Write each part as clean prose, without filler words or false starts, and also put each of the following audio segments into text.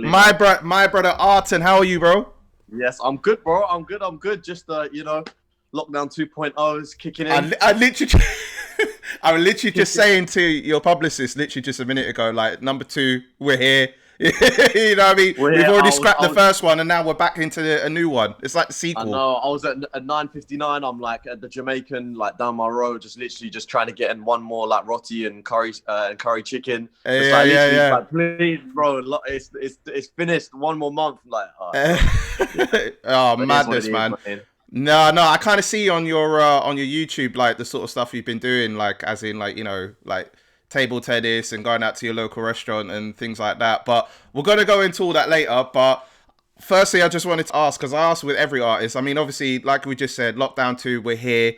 Man. My brother Artan, how are you, bro? Yes, I'm good, bro. I'm good. I'm good. Just lockdown 2.0 is kicking in. I literally, I was literally just saying to your publicist, literally just a minute ago, like number two, we're here. You know what I mean? We're We've here. already I was, scrapped I the was. first one, and now we're back into a new one. It's like the I sequel. know. I was at 9:59. I'm like at the Jamaican, like down my road, just literally just trying to get in one more like roti and curry chicken. Just Yeah, like literally, yeah, like please, bro. It's finished. One more month. Like, all right, yeah. bro. Yeah, Oh, it is what it madness, is, man. man. No, I kind of see on your YouTube like the sort of stuff you've been doing, like as in like like table tennis and going out to your local restaurant and things like that. But we're gonna go into all that later. But firstly, I just wanted to ask because I asked with every artist. I mean, obviously, like we just said, lockdown two, we're here.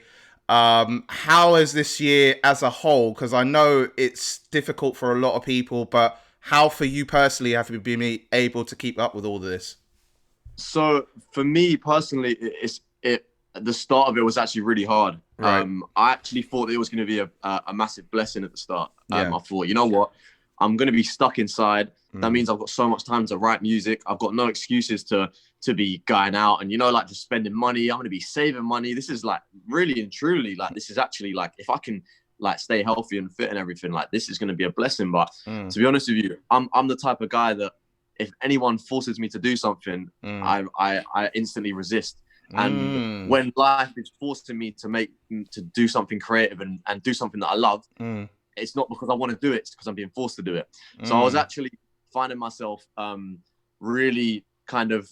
How has this year as a whole? Because I know it's difficult for a lot of people, but how for you personally have you been able to keep up with all of this? So for me personally, it the start of it was actually really hard. Right. I actually thought that it was going to be a massive blessing at the start. Yeah. I thought, you know what, I'm going to be stuck inside. That Mm. means I've got so much time to write music. I've got no excuses to be going out and like just spending money. I'm going to be saving money. This is like really and truly like this is actually like if I can like stay healthy and fit and everything, like this is going to be a blessing. But Mm. to be honest with you, I'm the type of guy that if anyone forces me to do something, Mm. I instantly resist. And Mm. when life is forcing me to do something creative and do something that I love, Mm. it's not because I want to do it, it's because I'm being forced to do it. So I was Mm. actually finding myself really kind of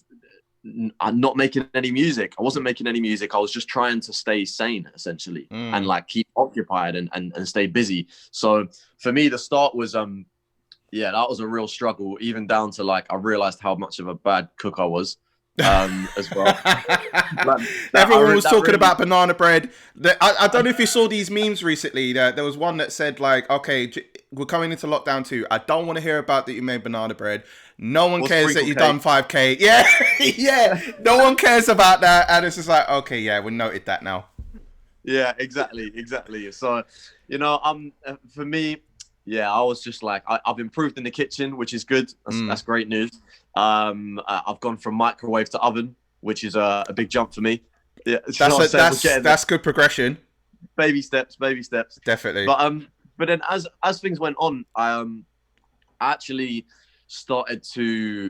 not making any music. I wasn't making any music. I was just trying to stay sane essentially and Mm. like keep occupied and stay busy. So for me, the start was yeah, that was a real struggle, even down to like I realized how much of a bad cook I was as well. Like Everyone was that talking really about banana bread. I don't know if you saw these memes recently. There was one that said like, "Okay, we're coming into lockdown too. I don't want to hear about that you made banana bread. No one was cares that sprinkle you done cake. 5K. Yeah, yeah. No one cares about that." And it's just like, okay, yeah, we noted that now. Yeah, exactly. So, for me, yeah, I was just like, I've improved in the kitchen, which is good. Mm. That's great news. I've gone from microwave to oven, which is a big jump for me. Yeah, you know That's what I'm a, saying? We're that's getting there. that's good progression. Baby steps, baby steps. Definitely. But then as things went on, I actually started to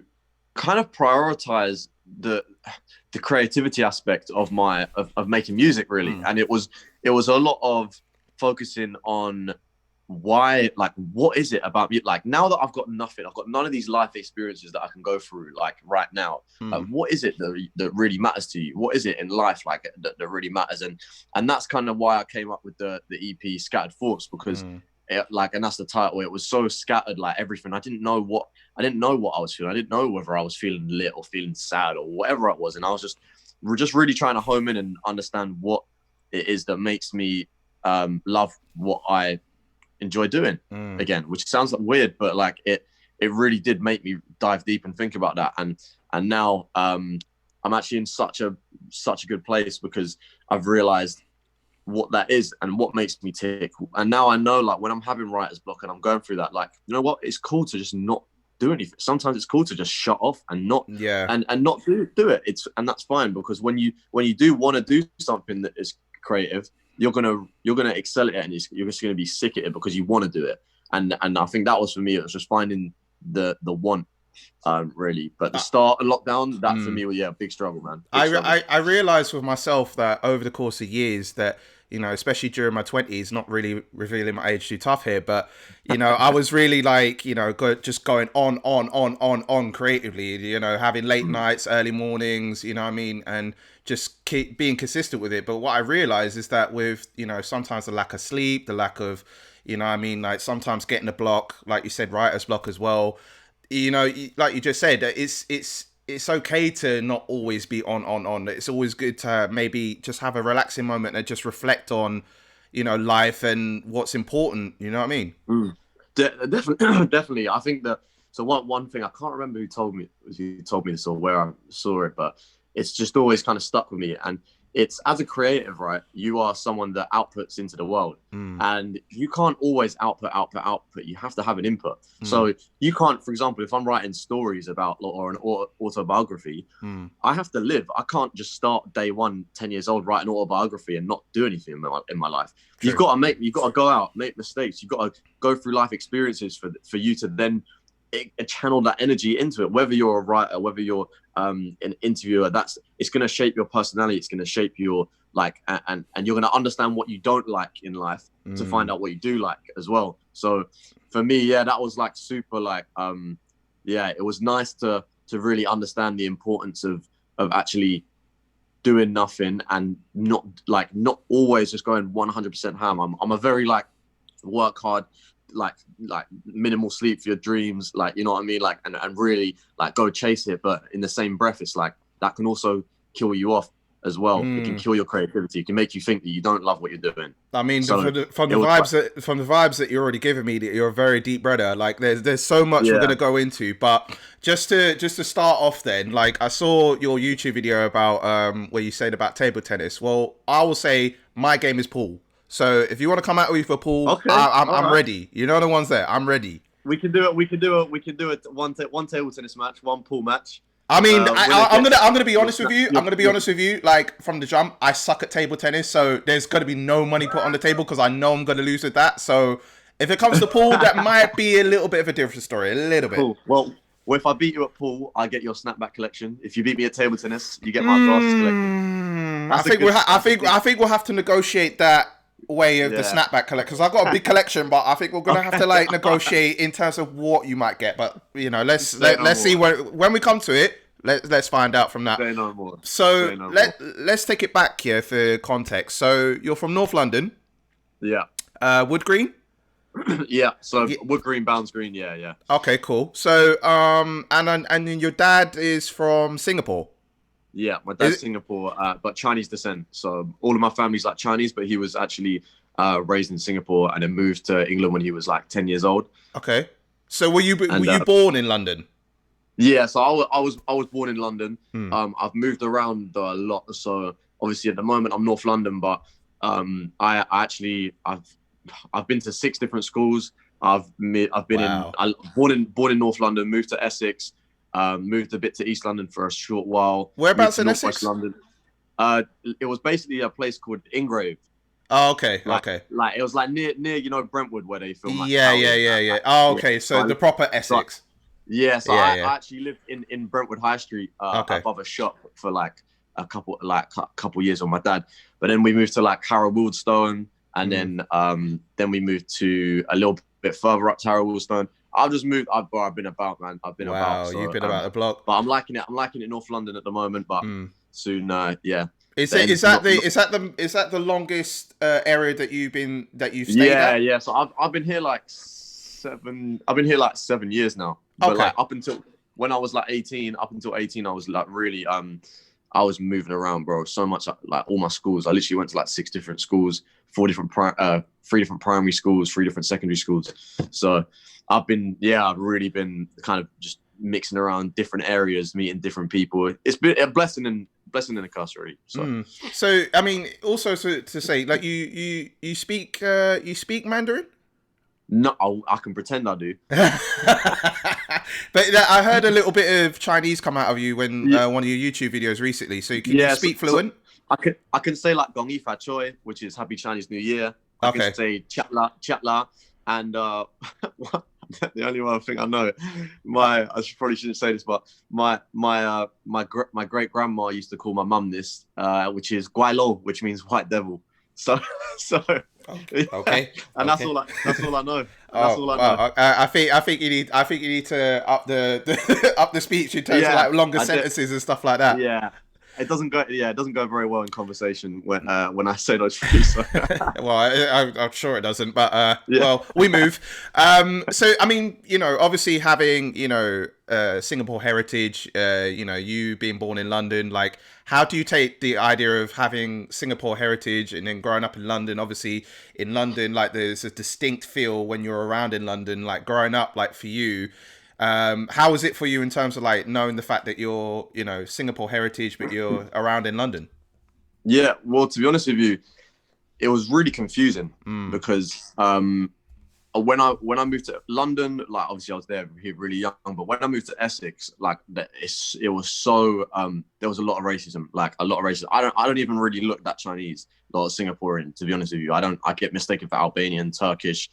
kind of prioritize the creativity aspect of of making music really, Mm. and it was a lot of focusing on why, like, what is it about me, like now that I've got none of these life experiences that I can go through like right now, Mm. what is it that really matters to you, what is it in life like that really matters, and that's kind of why I came up with the EP Scattered Thoughts, because Mm. like, and that's the title. It was so scattered, like everything. I didn't know what I was feeling. I didn't know whether I was feeling lit or feeling sad or whatever it was. And I was we're just really trying to home in and understand what it is that makes me love what I enjoy doing Mm. again, which sounds like weird, but like it really did make me dive deep and think about that. And now I'm actually in such a good place because I've realized what that is and what makes me tick. And now I know, like, when I'm having writer's block and I'm going through that, like, you know what? It's cool to just not do anything. Sometimes it's cool to just shut off and not Yeah. and not do it. And that's fine, because when you do want to do something that is creative, you're gonna excel at it, and you're just gonna be sick at it because you want to do it. And I think that was for me. It was just finding the want, really. But the Uh, start of lockdown, that for mm. me was, yeah, big struggle, man. Big struggle. I realized with myself that over the course of years that, especially during my 20s, not really revealing my age too tough here, but, I was really like, just going on creatively, having late nights, early mornings, you know what I mean? And just keep being consistent with it. But what I realized is that with, sometimes the lack of sleep, the lack of, what I mean, like sometimes getting a block, like you said, writer's block as well, like you just said, it's okay to not always be on. It's always good to maybe just have a relaxing moment and just reflect on, life and what's important. You know what I mean? Mm. Definitely, definitely. I think that, so one thing, I can't remember who told me this or where I saw it, but it's just always kind of stuck with me. And it's as a creative, right? You are someone that outputs into the world, and you can't always output. You have to have an input. So you can't, for example, if I'm writing stories about or an autobiography, I have to live. I can't just start day one, 10 years old, write an autobiography and not do anything in my life. True. You've got to go out, make mistakes. You've got to go through life experiences for you to then channel that energy into it. Whether you're a writer, whether you're an interviewer, it's going to shape your personality. It's going to shape your and you're going to understand what you don't like in life to find out what you do like as well. So for me, yeah, that was like super it was nice to really understand the importance of actually doing nothing and not always just going 100% ham. I'm a very work hard, like minimal sleep for your dreams, you know what I mean, and really go chase it. But in the same breath, it's like that can also kill you off as well. It can kill your creativity. It can make you think that you don't love what you're doing. I mean, from the vibes that you're already giving me, that you're a very deep brother. Like there's so much we're gonna go into, but just to start off, then, I saw your YouTube video about where you said about table tennis. Well, I will say my game is pool. So if you want to come out with me for pool, okay, I'm ready. You know the ones there. I'm ready. We can do it. We can do it. One table tennis match, one pool match. I mean, I'm gonna be honest with you. I'm gonna be honest with you. From the jump, I suck at table tennis, so there's gonna be no money put on the table because I know I'm gonna lose with that. So if it comes to pool, that might be a little bit of a different story. A little bit. Cool. Well, if I beat you at pool, I get your snapback collection. If you beat me at table tennis, you get my glasses collection. I think we'll have to negotiate that way of the snapback collection, because I've got a big collection, but I think we're gonna have to negotiate in terms of what you might get. But let's see when we come to it. Let's find out from that. So let's take it back here for context. So you're from North London. Yeah. Wood Green. Yeah. So Wood Green, Bounds Green. Yeah. Okay, cool. So and then your dad is from Singapore. Yeah, my dad's Singapore, but Chinese descent. So all of my family's Chinese, but he was actually raised in Singapore and then moved to England when he was 10 years old. Okay. So were you born in London? Yeah, so I was born in London. I've moved around a lot. So obviously at the moment I'm North London, but I've been to 6 different schools. I've been born in North London, moved to Essex. Moved a bit to East London for a short while. Whereabouts in Essex? London. It was basically a place called Ingrave. Oh, okay, okay. It was near Brentwood where they film. Yeah. Oh, okay. So the proper Essex. I actually lived in Brentwood High Street above a shop for a couple years with my dad. But then we moved to Harrow Wildstone, and then we moved to a little bit further up to Harrow Wildstone. I've just moved. I've been about, man. I've been about. Wow, you've been about the block. But I'm liking it. I'm liking it North London at the moment. But soon, yeah. Is that the longest area that you've stayed at? Yeah. So I've been here 7. I've been here 7 years now. But up until when I was 18, I was really I was moving around, bro. So much all my schools. I literally went to 6 different schools, 3 different primary schools, 3 different secondary schools. So I've really been kind of just mixing around different areas, meeting different people. It's been a blessing in a curse, really. So I mean, also to say, you speak Mandarin? No, I can pretend I do. But I heard a little bit of Chinese come out of you when one of your YouTube videos recently. So can you speak fluent? So I can say Gong Yi Fa Choi, which is Happy Chinese New Year. I can say Chat La, and the only other thing I know, I probably shouldn't say this, but my great grandma used to call my mum this, which is Guai Lo, which means white devil. So. Okay. And that's all I know. That's all I know. I think you need to up the speech in terms of longer sentences and stuff like that. Yeah. It doesn't go very well in conversation when I say those things. So. Well, I'm sure it doesn't, but well, we move. So I mean, obviously having Singapore heritage, you being born in London, how do you take the idea of having Singapore heritage and then growing up in London? Obviously, in London, there's a distinct feel when you're around in London. Growing up, for you. How is it for you in terms of knowing the fact that you're Singapore heritage but you're around in London? Yeah, well, to be honest with you, it was really confusing Mm. because when I moved to London, like obviously I was there really young, but when I moved to Essex, like it was so there was a lot of racism, like a lot of racism. I don't even really look that Chinese or Singaporean, to be honest with you. I get mistaken for Albanian, Turkish,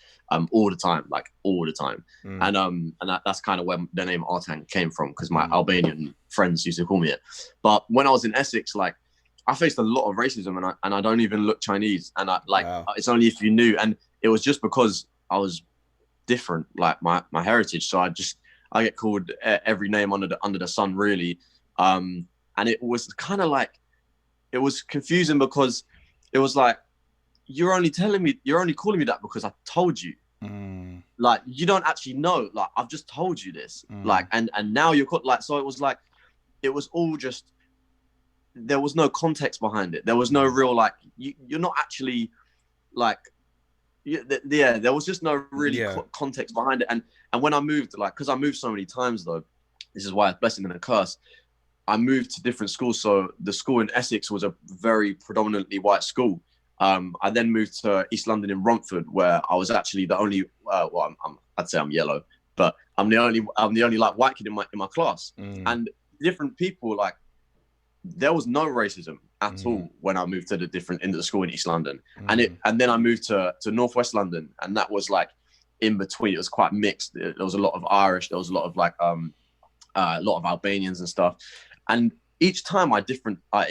all the time, like all the time. Mm. And that's kind of where the name Artan came from, because my Mm. Albanian friends used to call me it. But when I was in Essex, like I faced a lot of racism, and I don't even look Chinese, and I like Wow. it's only if you knew, and it was just because I was different, like my heritage. So I get called every name under the sun, really. And it was kind of like, it was confusing because it was like, you're only calling me that because I told you. Mm. Like, you don't actually know. Like, I've just told you this. Mm. Like, and now you're like, so it was like, it was all just, there was no context behind it. There was no Mm. real, like, you're not actually like, yeah, there was just no really Yeah. context behind it. And when I moved, like, because I moved so many times, though, this is why it's a blessing and a curse. I moved to different schools. So the school in Essex was a very predominantly white school. I then moved to East London in Romford, where I was actually the only, well, I'd say I'm yellow, but I'm the only like white kid in my class. Mm. And different people, like, there was no racism at Mm. all when I moved to into the school in East London, Mm. and then I moved to Northwest London, and that was like in between. It was quite mixed. There was a lot of Irish, there was a lot of like a lot of Albanians and stuff, and each time I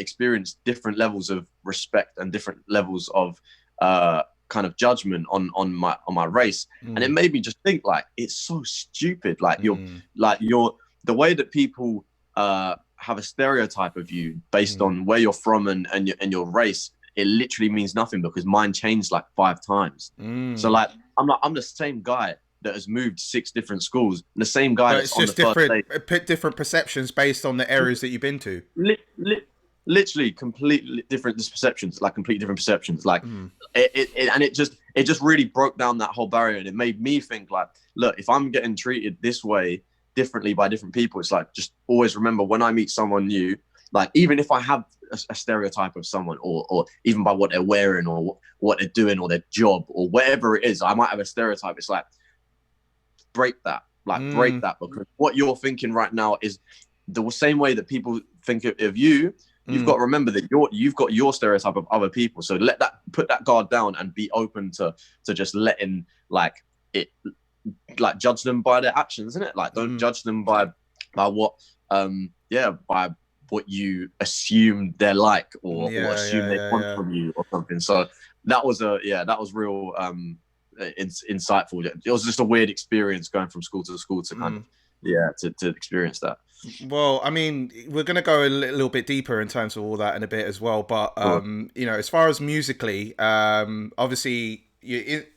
experienced different levels of respect and different levels of kind of judgment on my race, and it Mm. made me just think, like, it's so stupid. Like, Mm. you're the way that people have a stereotype of you based Mm. on where you're from and your race. It literally means nothing, because mine changed like 5 times. So Mm. like, I'm the same guy that has moved 6 different schools, the same guy But that's it's on the just first different, day. different perceptions based on the areas that you've been to. Li- li- Literally completely different perceptions, like completely different perceptions. Like, Mm. and it just really broke down that whole barrier, and it made me think, like, look, if I'm getting treated this way differently by different people, it's like, just always remember, when I meet someone new, like, even if I have a stereotype of someone, or even by what they're wearing, or what they're doing, or their job, or whatever it is, I might have a stereotype. It's like, break that, Mm. because what you're thinking right now is the same way that people think of you. You've got Mm. to remember that you've got your stereotype of other people. So put that guard down, and be open to just letting, like, it, like, judge them by their actions, isn't it? Like, don't Mm. judge them by what by what you assume they're like, or Yeah, assume yeah, they yeah, want yeah. from you or something. So that was real insightful. It was just a weird experience going from school to school to kind of, Mm. to experience that. Well, I mean, we're going to go a little bit deeper in terms of all that in a bit as well. But, Sure. you know, as far as musically, obviously,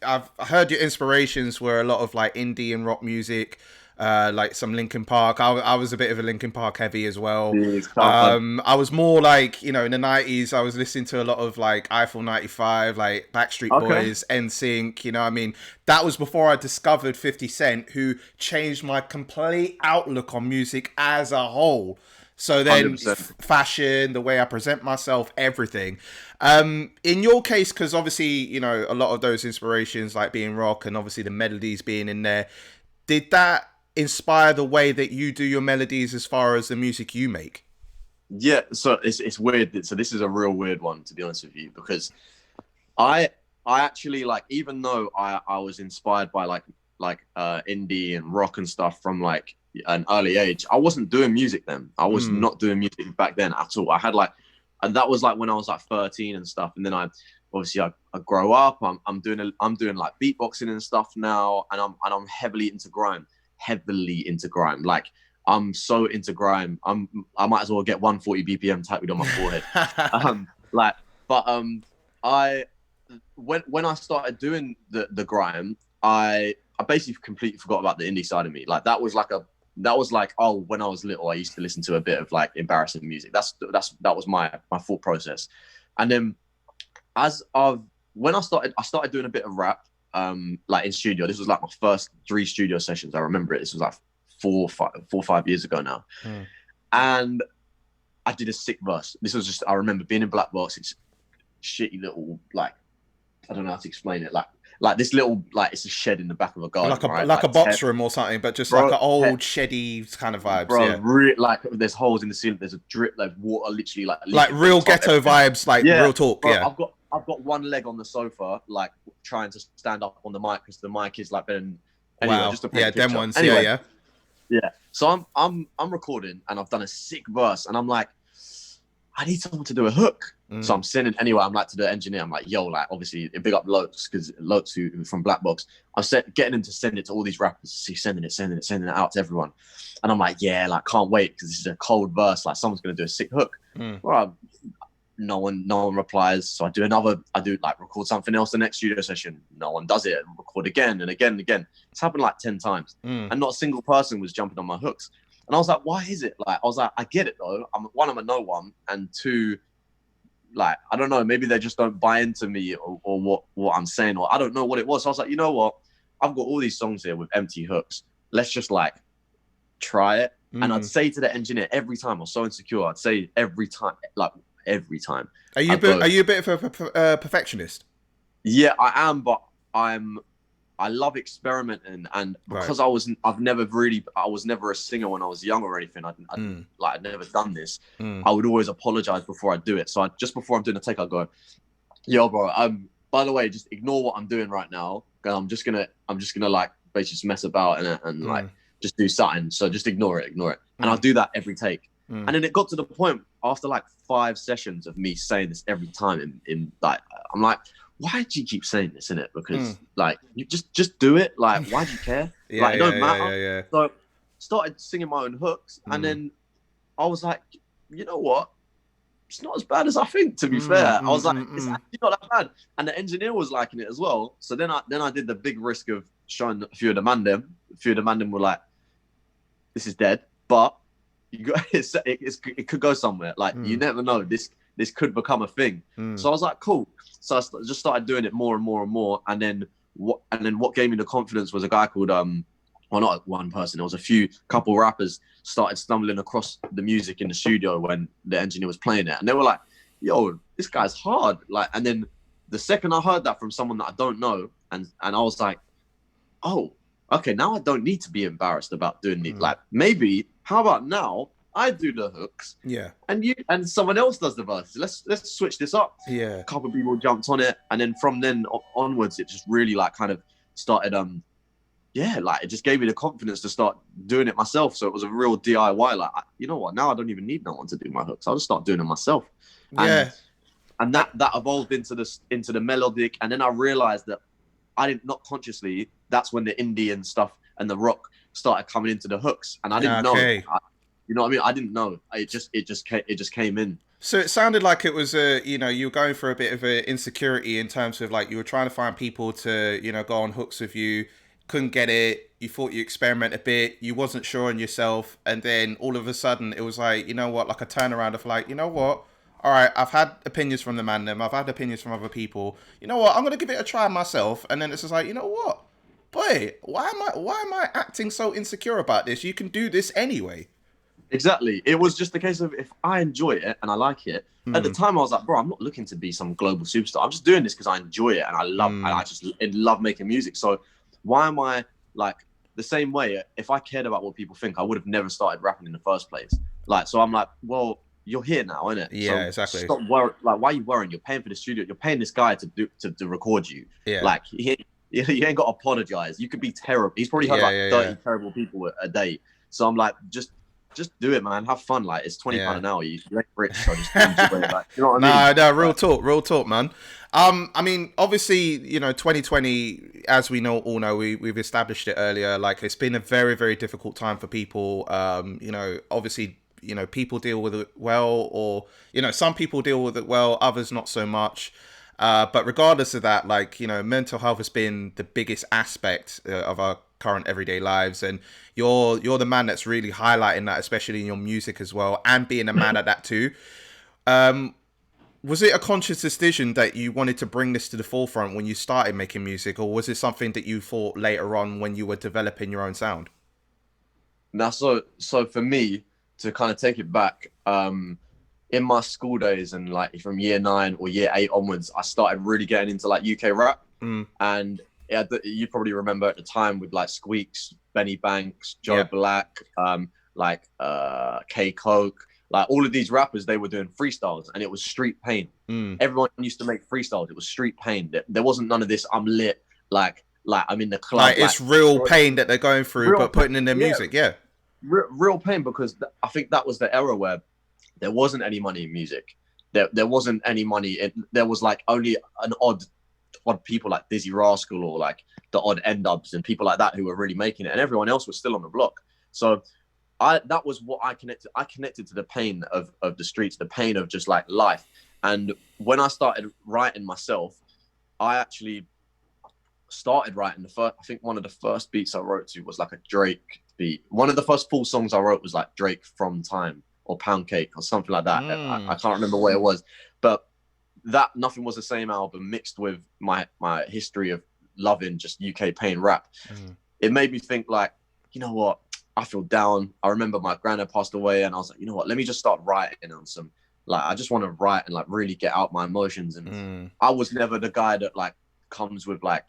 I've heard your inspirations were a lot of like indie and rock music, like some Linkin Park. I was a bit of a Linkin Park heavy as well. I was more like, you know, in the 90s, I was listening to a lot of like Eiffel 95, like Backstreet Okay. Boys, NSYNC, you know what I mean? That was before I discovered 50 Cent, who changed my complete outlook on music as a whole. So then 100%. fashion, the way I present myself, everything. In your case, because obviously, you know, a lot of those inspirations, like being rock and obviously the melodies being in there, did that inspire the way that you do your melodies as far as the music you make? Yeah, so it's weird. So this is a real weird one, to be honest with you, because I I actually, like, even though I was inspired by indie and rock and stuff from like an early age, I wasn't doing music then. I was Mm. not doing music back then at all. I had like, and that was like when I was like 13 and stuff. And then I grow up. I'm doing like beatboxing and stuff now, and I'm heavily into grime. Like, I'm so into grime. I might as well get 140 BPM tattooed on my forehead. Like, but I when I started doing the grime, I basically completely forgot about the indie side of me. Like, that was like, oh, when I was little, I used to listen to a bit of like embarrassing music. That was my thought process. And then as of when I started doing a bit of rap, like in studio. This was like my first 3 studio sessions. I remember it. This was like 4 or 5 years ago now. Mm. And I did a sick verse. This was just, I remember being in Black Box. It's shitty little, like, I don't know how to explain it. Like this little, like, it's a shed in the back of a garden, right? Like a box room or something, but just like bro, an old sheddy kind of vibes. bro, Yeah, like there's holes in the ceiling. There's a drip, like water, literally like like leaking from real the top. ghetto vibes, like Yeah, real talk. bro, Yeah. I've got one leg on the sofa, like trying to stand up on the mic because the mic is like been. Anyway, Wow. just to paint Yeah, a them picture. ones. Anyway, Yeah, yeah. So I'm recording and I've done a sick verse and I'm like, I need someone to do a hook. yeah. So I'm sending anyway. I'm like to the engineer. I'm like, yo, like obviously big up Lotes because Lotes who from Black Box. I'm getting him to send it to all these rappers. He's sending it out to everyone. And I'm like, yeah, like can't wait because this is a cold verse. Like someone's gonna do a sick hook. Well, no one replies. So I do like record something else the next studio session. No one does it. Record again and again and again. It's happened like 10 times, and not a single person was jumping on my hooks. And I was like, why is it? Like, I was like, I get it though. I'm a no one, and two, like, I don't know, maybe they just don't buy into me or what I'm saying, or I don't know what it was. So I was like, you know what? I've got all these songs here with empty hooks. Let's just like try it. And I'd say to the engineer every time, I was so insecure. I'd say every time, like every time. Are you a bit of a perfectionist? Yeah, I am, but I love experimenting, and because I was never a singer when I was young or anything. I'd never done this. I would always apologize before I do it. So just before I'm doing a take, I go, "Yo, bro, by the way, just ignore what I'm doing right now. I'm just gonna like basically just mess about and like just do something. So just ignore it, and I'll do that every take. And then it got to the point after like 5 sessions of me saying this every time in like, I'm like, why do you keep saying this in it? Because like you just do it. Like, why do you care? Like it don't matter. Yeah. So started singing my own hooks, and then I was like, you know what? It's not as bad as I think. To be fair, I was like, it's actually not that bad. And the engineer was liking it as well. So then I did the big risk of showing a few of the man them. A few of the man them were like, this is dead, but it could go somewhere. Like you never know. This could become a thing. So I was like, cool. So I just started doing it more and more and more. And then what gave me the confidence was a guy called well, not one person. There was a couple rappers started stumbling across the music in the studio when the engineer was playing it, and they were like, "Yo, this guy's hard." Like, and then the second I heard that from someone that I don't know, and I was like, "Oh, okay, now I don't need to be embarrassed about doing it. Like, maybe how about now I do the hooks, and someone else does the verses. Let's switch this up." Yeah, a couple of people jumped on it, and then from then onwards, it just really like kind of started like it just gave me the confidence to start doing it myself. So it was a real DIY. Like, you know what? Now I don't even need no one to do my hooks. I'll just start doing it myself. And that evolved into the melodic, and then I realized that I didn't, not consciously, that's when the Indian stuff and the rock started coming into the hooks, and I didn't know. You know what I mean? I didn't know. It just came in. So it sounded like it was you were going for a bit of an insecurity in terms of like you were trying to find people to, go on hooks with you, couldn't get it, you thought you experiment a bit, you wasn't sure on yourself, and then all of a sudden it was like, like a turnaround of like, all right, I've had opinions from the man them, I've had opinions from other people, I'm gonna give it a try myself. And then it's just like, boy, why am I acting so insecure about this? You can do this anyway. Exactly. It was just a case of, if I enjoy it and I like it. At the time I was like, bro, I'm not looking to be some global superstar. I'm just doing this because I enjoy it and I love making music. So why am I, like, the same way? If I cared about what people think, I would have never started rapping in the first place. Like, so I'm like, well, you're here now, innit? Yeah, so exactly. Stop worrying. Like, why are you worrying? You're paying for the studio. You're paying this guy to record you. Yeah. Like, he ain't got to apologize. You could be terrible. He's probably heard 30 terrible people a day. So I'm like, just do it, man. Have fun. Like, it's £20 an hour. You ain't rich, so just enjoy it. Like, you know what I mean? No, real talk, man. I mean, obviously, 2020, as we all know, we've established it earlier. Like, it's been a very, very difficult time for people. Obviously, people deal with it well, or some people deal with it well, others not so much. But regardless of that, like, mental health has been the biggest aspect of our current everyday lives, and you're the man that's really highlighting that, especially in your music as well, and being a man at that too. Was it a conscious decision that you wanted to bring this to the forefront when you started making music, or was it something that you thought later on when you were developing your own sound? Now, so for me to kind of take it back, in my school days and like from year 9 or year 8 onwards, I started really getting into like UK rap. Mm. And yeah, you probably remember at the time with like Squeaks, Benny Banks, Joe Yeah. Black, K Coke, like all of these rappers, they were doing freestyles, and it was street pain. Mm. Everyone used to make freestyles. It was street pain. There wasn't none of this. I'm lit, like I'm in the Like club, it's real pain that they're going through, real but pain. putting in their Yeah, music. Yeah. real pain because I think that was the era where there wasn't any money in music. There wasn't any money. There was like only an odd people like Dizzy Rascal or like the odd N-Dubs and people like that who were really making it, and everyone else was still on the block. So that was what I connected. I connected to the pain of the streets, the pain of just like life. And when I started writing myself, I actually started writing the first. I think one of the first beats I wrote to was like a Drake beat. One of the first full songs I wrote was like Drake From Time or Pound Cake or something like that. I can't remember what it was, but that Nothing Was the Same album mixed with my history of loving just UK pain rap. It made me think like, you know what? I feel down. I remember my granddad passed away, and I was like, you know what? Let me just start writing on some. Like, I just want to write and like really get out my emotions. And I was never the guy that like comes with like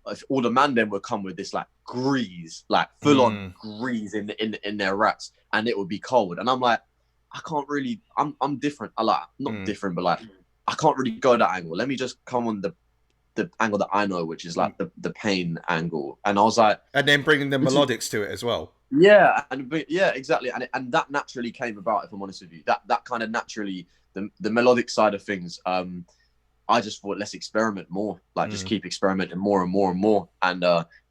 if all the man then would come with this like grease, like full on grease in their raps, and it would be cold. And I'm like, I can't really. I'm different. I like not different, but like I can't really go that angle. Let me just come on the angle that I know, which is like the pain angle. And I was like, and then bringing the melodics to it as well. Yeah, yeah, exactly, and that naturally came about. If I'm honest with you, that kind of naturally the melodic side of things. I just thought let's experiment more, like just keep experimenting more and more and more, and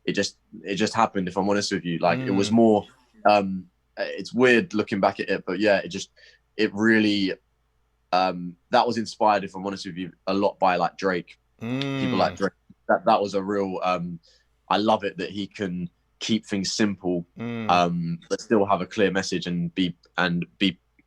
it just happened. If I'm honest with you, like it was more. It's weird looking back at it, but yeah, it really that was inspired. If I'm honest with you, a lot by like Drake, people like Drake. That was a real. I love it that he can keep things simple, but still have a clear message and be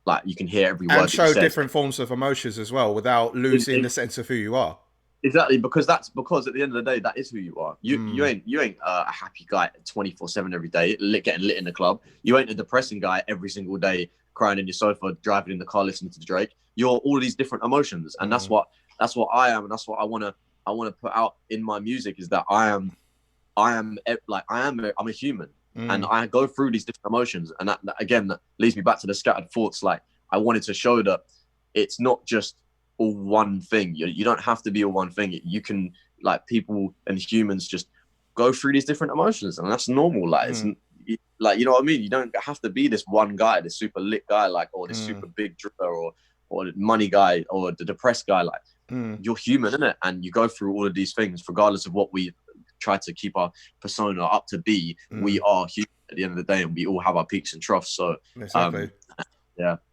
like you can hear every word And show that different forms of emotions as well without losing the sense of who you are. Exactly, because at the end of the day, that is who you are. You ain't a happy guy 24/7 every day, getting lit in the club. You ain't a depressing guy every single day, crying in your sofa, driving in the car, listening to Drake. You're all these different emotions, and that's what I am, and that's what I wanna put out in my music is that I'm a human, and I go through these different emotions, and that again that leads me back to the scattered thoughts. Like I wanted to show that it's not just all one thing. You don't have to be all one thing. You can like people and humans just go through these different emotions, and that's normal. Like it's like you know what I mean. You don't have to be this one guy, this super lit guy, like or this super big driller or the money guy or the depressed guy. Like you're human, innit? And you go through all of these things, regardless of what we try to keep our persona up to be. We are human at the end of the day, and we all have our peaks and troughs. So exactly.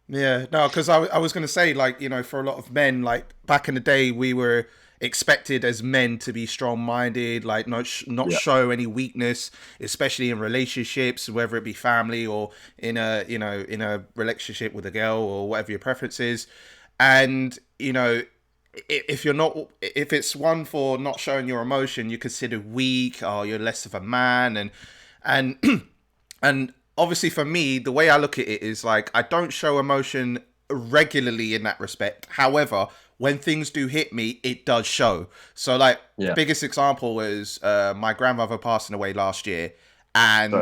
Yeah, no, because I was going to say, like, you know, for a lot of men, like back in the day, we were expected as men to be strong-minded, like not show any weakness, especially in relationships, whether it be family or in a relationship with a girl or whatever your preference is. And you know, if it's one for not showing your emotion, you're considered weak, or you're less of a man, and and obviously for me, the way I look at it is like I don't show emotion regularly in that respect. However, when things do hit me, it does show. So like the biggest example is my grandmother passing away last year, and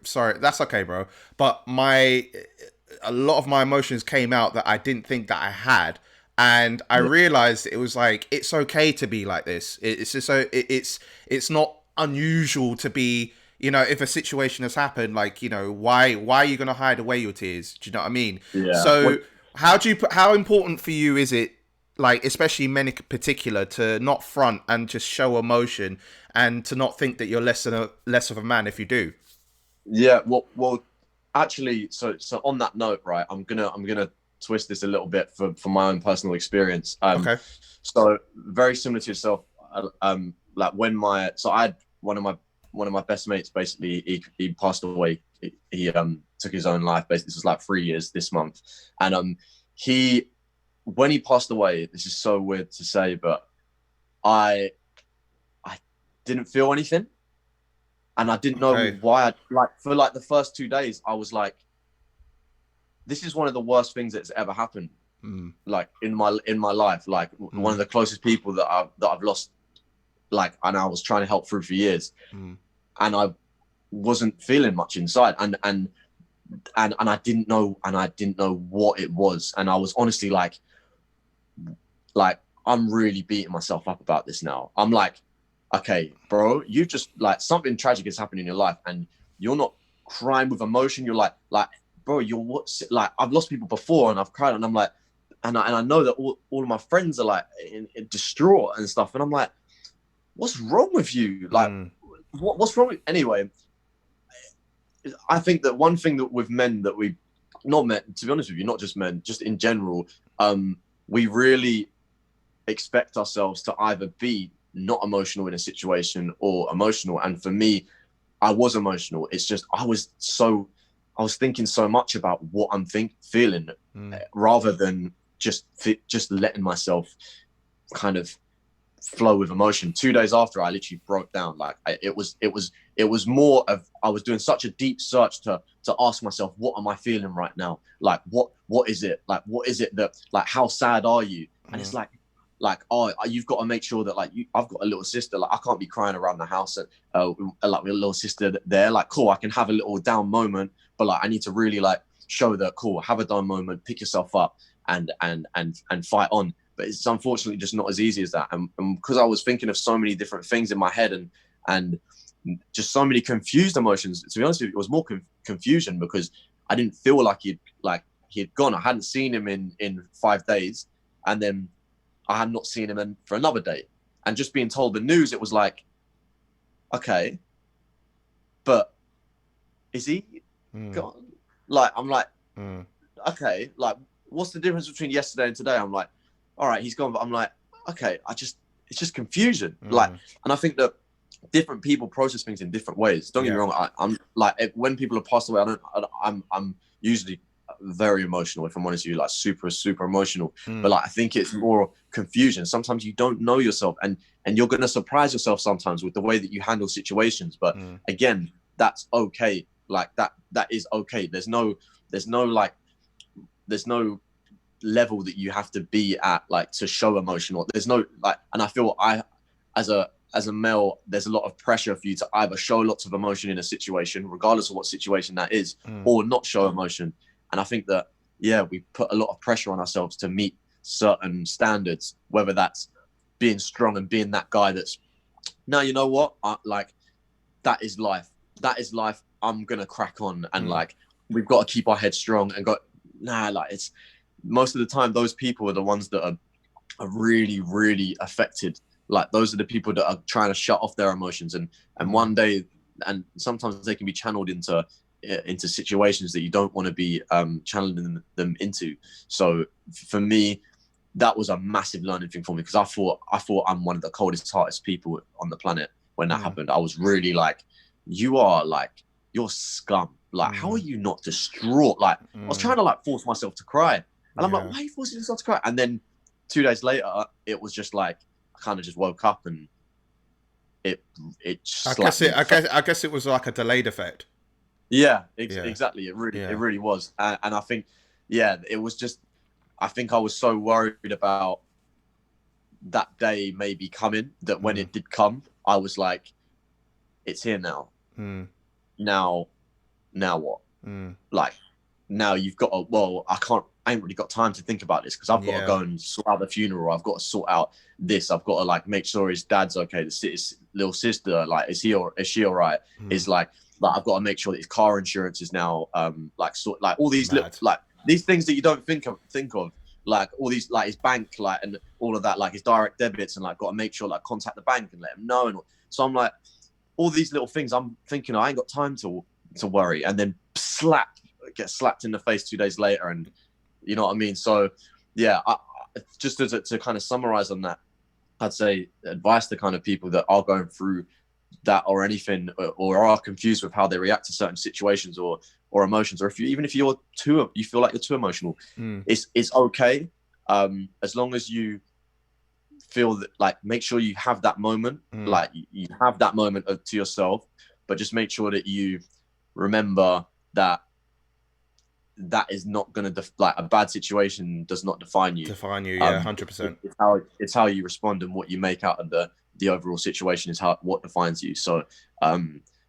sorry, that's okay, bro. But a lot of my emotions came out that I didn't think that I had. And I realized it was like it's okay to be like this. It's just so it's not unusual to be. You know, if a situation has happened, like, you know, why are you going to hide away your tears? Do you know what I mean? Yeah. So how important for you is it, like, especially men in particular, to not front and just show emotion and to not think that you're less of a man if you do? Yeah. Well, actually, so on that note, right, I'm gonna twist this a little bit for my own personal experience. Okay. So very similar to yourself, like I had one of my best mates, basically he passed away. He took his own life. Basically, this was like 3 years this month, and when he passed away, this is so weird to say, but I didn't feel anything, and I didn't know why. Like for like the first 2 days, I was like, this is one of the worst things that's ever happened, Mm. like in my life. Like one of the closest people that I've lost, like, and I was trying to help through for years, and I wasn't feeling much inside, and I didn't know, what it was, and I was honestly like I'm really beating myself up about this now. I'm like, okay, bro, you just, like, something tragic has happened in your life, and you're not crying with emotion. You're like, bro, you're what's like, I've lost people before, and I've cried, and I'm like, and I know that all of my friends are like in distraught and stuff, and I'm like, what's wrong with you? Like, what's wrong with, anyway? I think that one thing that with men that we, not men, to be honest with you, not just men, just in general, we really expect ourselves to either be not emotional in a situation or emotional. And for me, I was emotional. It's just I was thinking so much about what I'm feeling, rather than just letting myself kind of flow with emotion. 2 days after, I literally broke down. Like, it was more of, I was doing such a deep search to ask myself, what am I feeling right now? Like, what is it? Like, what is it that, like, how sad are you? And it's like, oh, you've got to make sure that, like, I've got a little sister. Like, I can't be crying around the house, and like, with a little sister there. Like, cool, I can have a little down moment, but, like, I need to really, like, show that, cool, have a down moment, pick yourself up, and fight on. But it's unfortunately just not as easy as that. And because I was thinking of so many different things in my head, and just so many confused emotions, to be honest with you, it was more confusion, because I didn't feel like he had gone. I hadn't seen him in 5 days, and then I had not seen him for another day. And just being told the news, it was like, okay, but is he gone? Like, I'm like, okay, like, what's the difference between yesterday and today? I'm like, all right, he's gone, but I'm like, okay, it's just confusion. Like, and I think that different people process things in different ways. Don't get me wrong. I'm like, when people have passed away, I'm usually very emotional, if I'm honest with you, like super, super emotional. But, like, I think it's more confusion. Sometimes you don't know yourself, and you're going to surprise yourself sometimes with the way that you handle situations. But again, that's okay. Like, that is okay. There's no level that you have to be at, like, to show emotion. Or there's no, like, and I feel as a male, there's a lot of pressure for you to either show lots of emotion in a situation, regardless of what situation that is, or not show emotion. And I think that, we put a lot of pressure on ourselves to meet certain standards, whether that's being strong and being that guy that's, no, you know what, like, that is life. I'm gonna crack on, and like, we've got to keep our heads strong, and like, it's most of the time those people are the ones that are really, really affected. Like, those are the people that are trying to shut off their emotions, and one day, and sometimes they can be channeled into situations that you don't want to be channeling them into. So for me, that was a massive learning thing for me, because I thought I'm one of the coldest hearted people on the planet when that happened. I was really like, you're scum. Like, how are you not distraught? Like, I was trying to, like, force myself to cry, and I'm like, why are you forcing yourself to cry? And then 2 days later, it was just like, I kind of just woke up, and it I guess it was like a delayed effect. Yeah, exactly. It really was. And I think, it was just, I think I was so worried about that day maybe coming, that when it did come, I was like, it's here now. Now what? Like, now you've got to, well, I ain't really got time to think about this, because I've got to go and sort out the funeral. I've got to sort out this. I've got to, like, make sure his dad's okay. His little sister, like, is she all right? Is like, I've got to make sure that his car insurance is now like, sort, like, all these little, like, these things that you don't think of, like, all these, like, his bank, like, and all of that, like, his direct debits, and, like, got to make sure, like, contact the bank and let him know. And so I'm like, all these little things, I'm thinking, I ain't got time to worry, and then get slapped in the face 2 days later, and you know what I mean. So I just to kind of summarize on that, I'd say advice to kind of people that are going through that or anything, or are confused with how they react to certain situations or emotions, or if you feel like you're too emotional, it's okay, as long as you feel that, like, make sure you have that moment, like, you have that moment to yourself, but just make sure that you remember that that is not going to like a bad situation does not define you. Define you, yeah, 100%. It's how you respond and what you make out of the overall situation is what defines you. So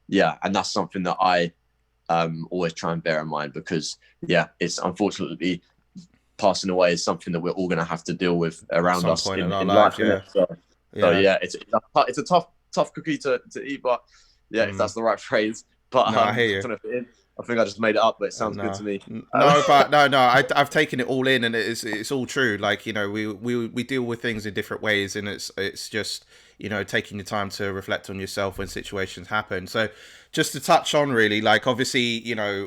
yeah, and that's something that I always try and bear in mind, because yeah, it's unfortunately passing away is something that we're all going to have to deal with around us in our life. lives, yeah. So yeah, it's a tough cookie to eat, but yeah, if that's the right phrase. But no, I hear you. I don't know if it is. I think I just made it up, but it sounds good to me. No, but no, I've taken it all in, and it's all true. Like, you know, we deal with things in different ways, and it's just, you know, taking the time to reflect on yourself when situations happen. So just to touch on, really, like, obviously, you know,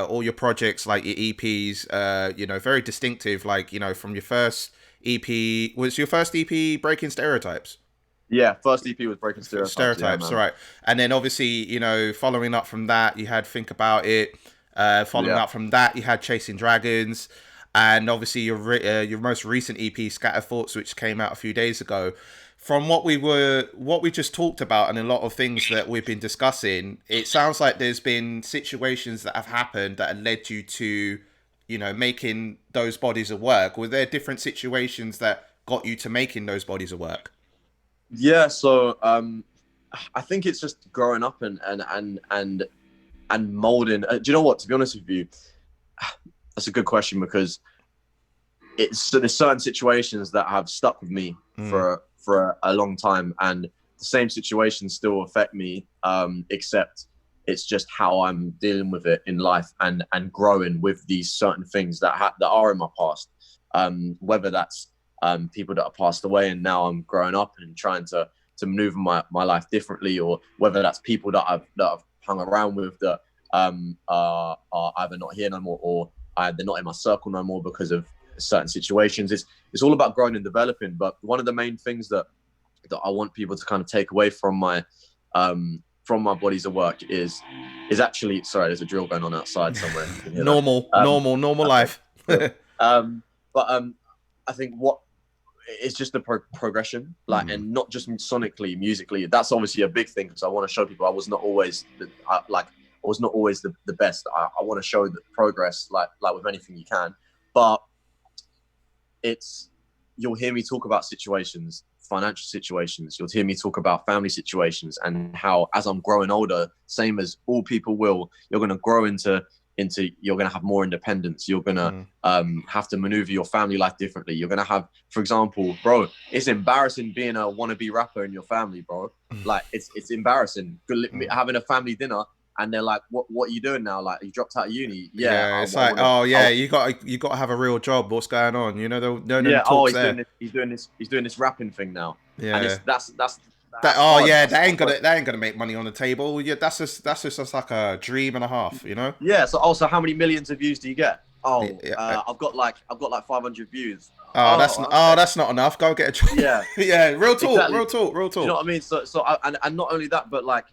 all your projects, like your EPs, you know, very distinctive. Like, you know, from your first EP, was your first EP Breaking Stereotypes? Yeah, first EP was Breaking Stereotypes. Stereotypes, right. And then obviously, you know, following up from that, you had Think About It. Following up from that, you had Chasing Dragons. And obviously your most recent EP, Scatter Thoughts, which came out a few days ago. From what we just talked about and a lot of things that we've been discussing, it sounds like there's been situations that have happened that have led you to, you know, making those bodies of work. Were there different situations that got you to making those bodies of work? Yeah, so I think it's just growing up and molding. Do you know what? To be honest with you, that's a good question, because there's certain situations that have stuck with me for a long time, and the same situations still affect me, except it's just how I'm dealing with it in life and growing with these certain things that are in my past, whether that's people that have passed away and now I'm growing up and trying to maneuver my life differently, or whether that's people that I've hung around with that are either not here no more, or they're not in my circle no more because of certain situations. It's all about growing and developing. But one of the main things that I want people to kind of take away from my bodies of work is actually, sorry, there's a drill going on outside somewhere. normal life. But I think it's just the progression, like, and not just sonically, musically. That's obviously a big thing, because I want to show people I was not always the best. I want to show the progress, like with anything you can. But you'll hear me talk about situations, financial situations. You'll hear me talk about family situations, and how as I'm growing older, same as all people will, you're going to grow into you're going to have more independence. You're going to have to maneuver your family life differently. You're going to have, for example, bro, it's embarrassing being a wannabe rapper in your family, bro. Like, it's embarrassing having a family dinner and they're like, what are you doing now? Like, you dropped out of uni? Yeah, it's like, you got to have a real job. What's going on? You know, he's doing this rapping thing now. Yeah, and that's that ain't gonna make money on the table. Yeah, that's just like a dream and a half, you know. Yeah. So also, how many millions of views do you get? I've got like 500 views. That's not enough. Go get a job. Yeah. Yeah. Real talk. Exactly. Real talk. You know what I mean? So and not only that, but like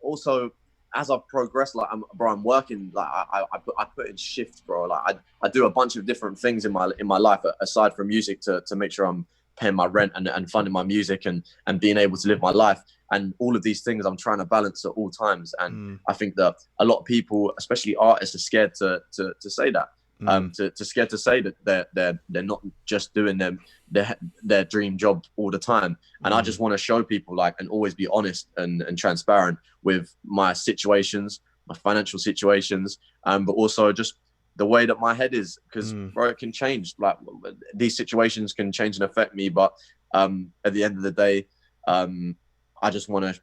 also as I've progressed, like I'm working. Like I put in shifts, bro. Like I do a bunch of different things in my life aside from music to make sure I'm paying my rent and funding my music and being able to live my life. And all of these things I'm trying to balance at all times. And I think that a lot of people, especially artists, are scared to say that. To scared to say that they're not just doing their dream job all the time. And I just want to show people, like, and always be honest and transparent with my situations, my financial situations, but also just the way that my head is, because bro, it can change. Like, these situations can change and affect me, but at the end of the day, I just want to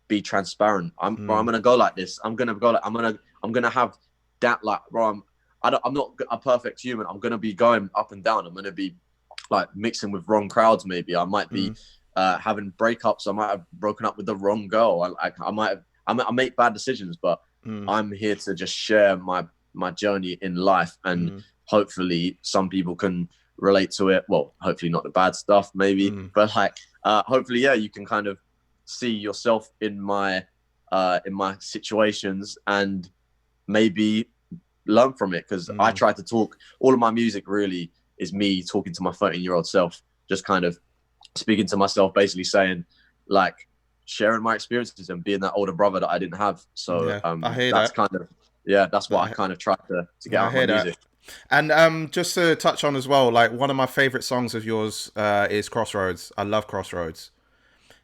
be transparent. I'm gonna go like this. I'm gonna have that, like, bro, I'm not a perfect human. I'm gonna be going up and down. I'm gonna be like mixing with wrong crowds. Maybe I might be having breakups. I might have broken up with the wrong girl. I make bad decisions, but I'm here to just share my journey in life, and hopefully some people can relate to it. Well, hopefully not the bad stuff, maybe, but like hopefully, yeah, you can kind of see yourself in my situations and maybe learn from it, because I try to talk. All of my music really is me talking to my 13-year-old self, just kind of speaking to myself, basically saying, like, sharing my experiences and being that older brother that I didn't have. So I hear that's that. kind of that's what I kind of try to get out of my music. And just to touch on as well, like one of my favorite songs of yours is Crossroads. I love Crossroads.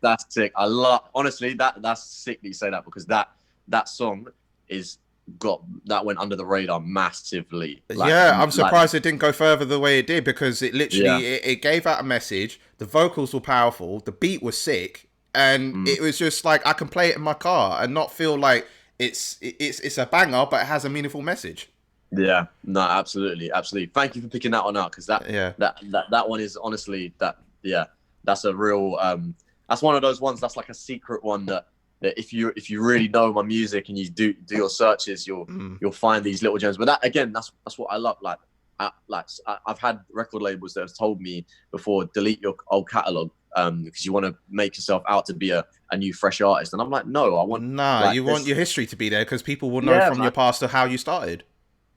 That's sick. I love, honestly, that's sick that you say that, because that song is got that went under the radar massively. Yeah, I'm surprised it didn't go further the way it did, because it Yeah. literally it gave out a message. The vocals were powerful, the beat was sick, and Mm. it was just like I can play it in my car and not feel like it's a banger, but it has a meaningful message. Yeah, no, absolutely, absolutely. Thank you for picking that one out, because Yeah. that one is honestly that, yeah, that's a real that's one of those ones that's like a secret one that if you really know my music and you do your searches, you'll find these little gems. But that, again, that's what I love. I've had record labels that have told me before, delete your old catalog, because you want to make yourself out to be a new fresh artist, and I'm like, no, I want, Nah, like, you want this. your history to be there because people will know Yeah, from man. your past of how you started.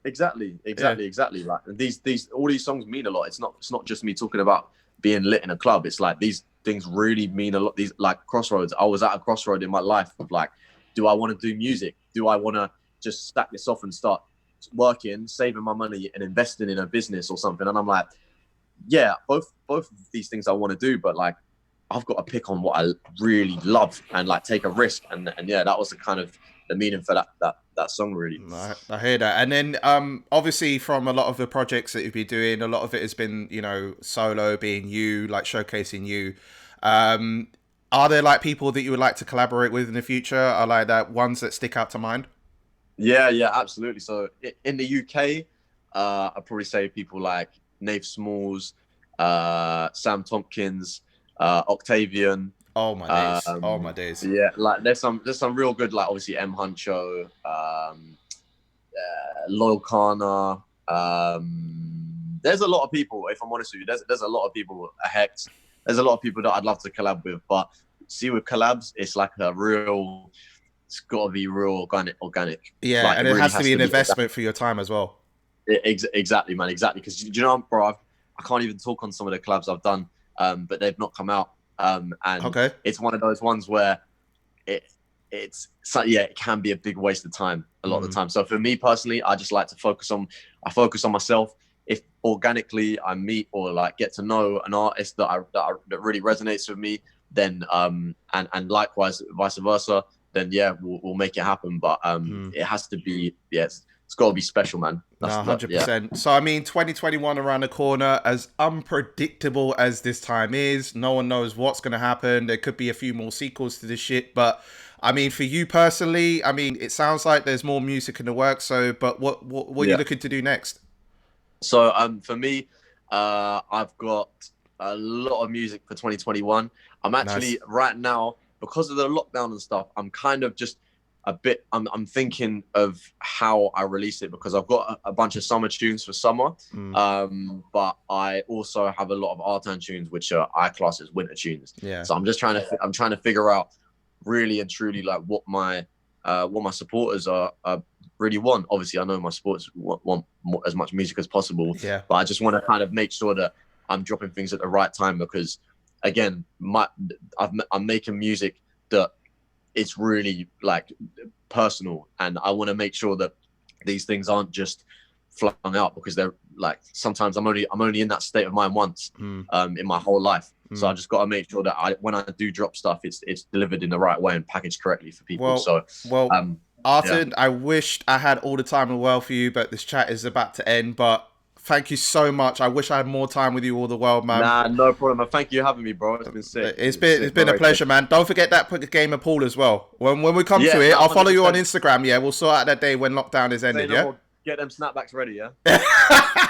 Exactly, Yeah. exactly. Like, these all these songs mean a lot. It's not just me talking about being lit in a club. It's like these things really mean a lot. These, like, crossroads. I was at a crossroad in my life of, like, do I want to do music? Do I want to just stack this off and start working, saving my money, and investing in a business or something? And I'm like, yeah, both of these things I want to do, but, like, I've got to pick on what I really love and, like, take a risk. And yeah, that was the kind of the meaning for that song, really. I hear that. And then obviously from a lot of the projects that you've been doing, a lot of it has been, solo, being you, like showcasing you. Um, are there like people that you would like to collaborate with in the future? Are like that ones that stick out to mind? Yeah, absolutely. So in the UK, I'd probably say people like Nave Smalls, Sam Tompkins, Octavian. Oh my days. Oh my days. Yeah, like there's some real good, like, obviously M Huncho, Loyal Kana. There's a lot of people. If I'm honest with you, there's a lot of people. Hex. There's a lot of people that I'd love to collab with, but see, with collabs, it's like a real. It's got to be real organic. Yeah, Like, and it it really has to has be to an be investment for your time as well. exactly, man, exactly. Because, you know, bro, I can't even talk on some of the collabs I've done, but they've not come out. And Okay. it's one of those ones where it it's so, yeah, it can be a big waste of time a lot of the time. So for me personally, I just like to focus on myself. If organically I meet or, like, get to know an artist that really resonates with me, then and likewise vice versa, then yeah, we'll make it happen. But it has to be, yes, it's got to be special, man. No, Yeah. 100%. So, I mean, 2021 around the corner, as unpredictable as this time is, no one knows what's going to happen. There could be a few more sequels to this shit. But, I mean, for you personally, I mean, it sounds like there's more music in the works. So, but what are you Yeah. looking to do next? So for me, I've got a lot of music for 2021. I'm Nice. actually right now, because of the lockdown and stuff, I'm kind of just a bit. I'm thinking of how I release it, because I've got a bunch of summer tunes for summer, but I also have a lot of Artan tunes which are I class as winter tunes. Yeah. So I'm trying to figure out really and truly, like, what my supporters are really want. Obviously, I know my supporters want more, as much music as possible. Yeah. But I just want to kind of make sure that I'm dropping things at the right time, because, again, I'm making music that it's really, like, personal, and I want to make sure that these things aren't just flung out, because they're, like, sometimes I'm only in that state of mind once in my whole life. So I just got to make sure that when I do drop stuff, it's delivered in the right way and packaged correctly for people. Artan, Yeah. I wished I had all the time in the world for you, but this chat is about to end. But thank you so much. I wish I had more time with you, all the world, man. Nah, no problem. Thank you for having me, bro. It's been sick. It's been a pleasure, man. Don't forget that game of pool as well. When we come Yeah, to it, I'll follow you on 100%. Instagram. Yeah, we'll sort out that day when lockdown is ended. Say no Yeah. more. Get them snapbacks ready, yeah?